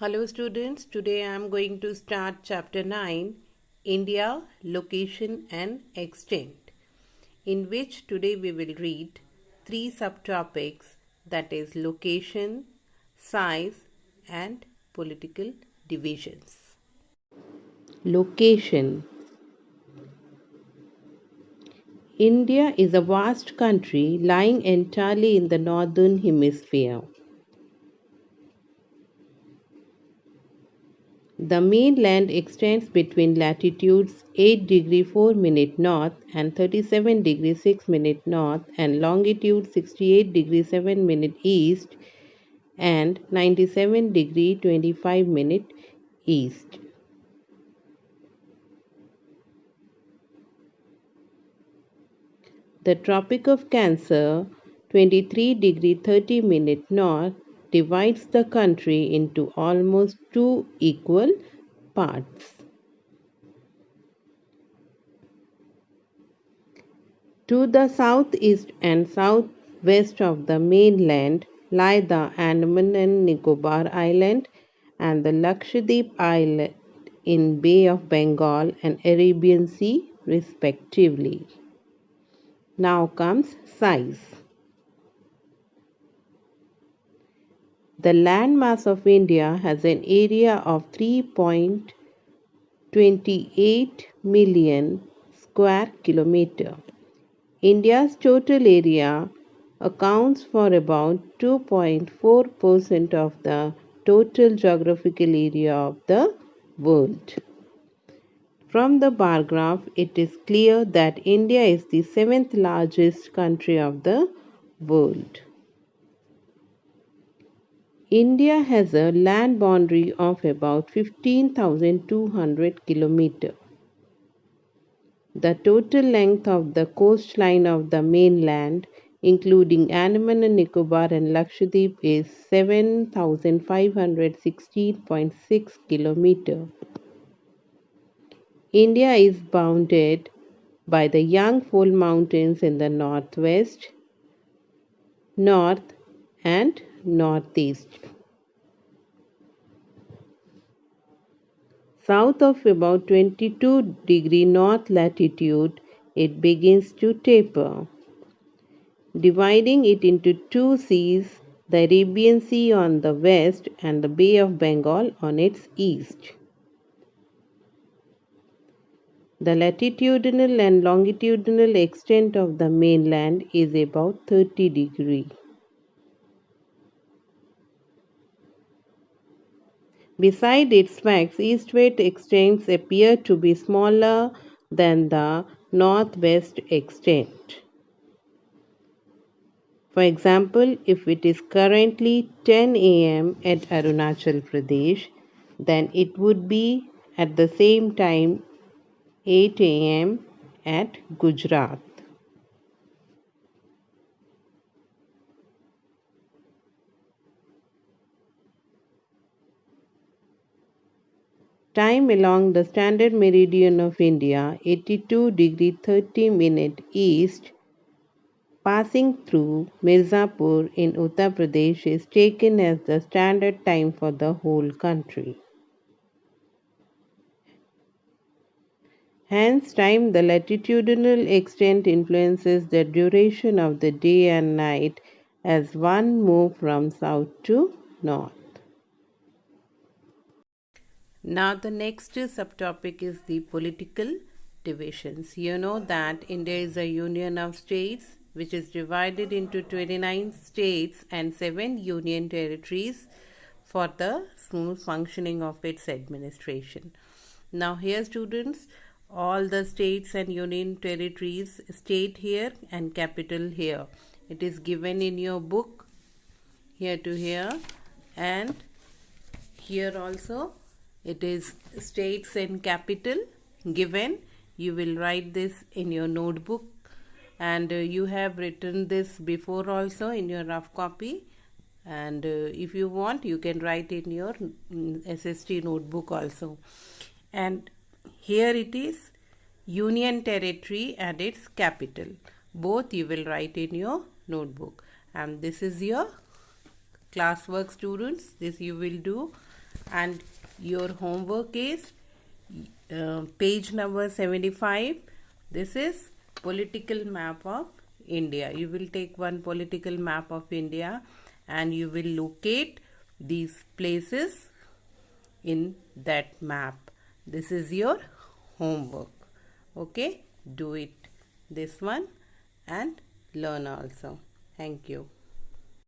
Hello students, today I am going to start chapter 9, India, Location and Extent, in which today we will read three subtopics, that is location, size and political divisions. Location. India is a vast country lying entirely in the northern hemisphere. The mainland extends between latitudes 8 degree 4 minute north and 37 degree 6 minute north and longitude 68 degree 7 minute east and 97 degree 25 minute east. The Tropic of Cancer 23 degree 30 minute north divides the country into almost two equal parts. To the southeast and southwest of the mainland lie the Andaman and Nicobar Island and the Lakshadweep Island in Bay of Bengal and Arabian Sea respectively. Now comes size. The landmass of India has an area of 3.28 million square kilometer. India's total area accounts for about 2.4% of the total geographical area of the world. From the bar graph, it is clear that India is the seventh largest country of the world. India has a land boundary of about 15,200 kilometers. The total length of the coastline of the mainland, including Andaman and Nicobar and Lakshadweep, is 7,516.6 km. India is bounded by the Yangfol Mountains in the northwest, north, and northeast. South of about 22 degree north latitude, it begins to taper, dividing it into two seas, the Arabian Sea on the west and the Bay of Bengal on its east. The latitudinal and longitudinal extent of the mainland is about 30 degrees. Beside its facts, eastward extents appear to be smaller than the northwest extent. For example, if it is currently 10 am at Arunachal Pradesh, then it would be at the same time 8 am at Gujarat. Time along the standard meridian of India, 82 degree 30 minute east, passing through Mirzapur in Uttar Pradesh, is taken as the standard time for the whole country. Hence, time, the latitudinal extent, influences the duration of the day and night as one moves from south to north. Now, the next subtopic is the political divisions. You know that India is a union of states which is divided into 29 states and 7 union territories for the smooth functioning of its administration. Now, here, students, all the states and union territories, state here and capital here. It is given in your book here to here, and here also it is states and capital given. You will write this in your notebook, and you have written this before also in your rough copy, and if you want you can write in your SST notebook also. And here it is union territory and its capital, both you will write in your notebook. And this is your classwork, students. This you will do and your homework is page number 75. This is political map of India. You will take one political map of India and you will locate these places in that map. This is your homework. Okay, do it this one and learn also. Thank you.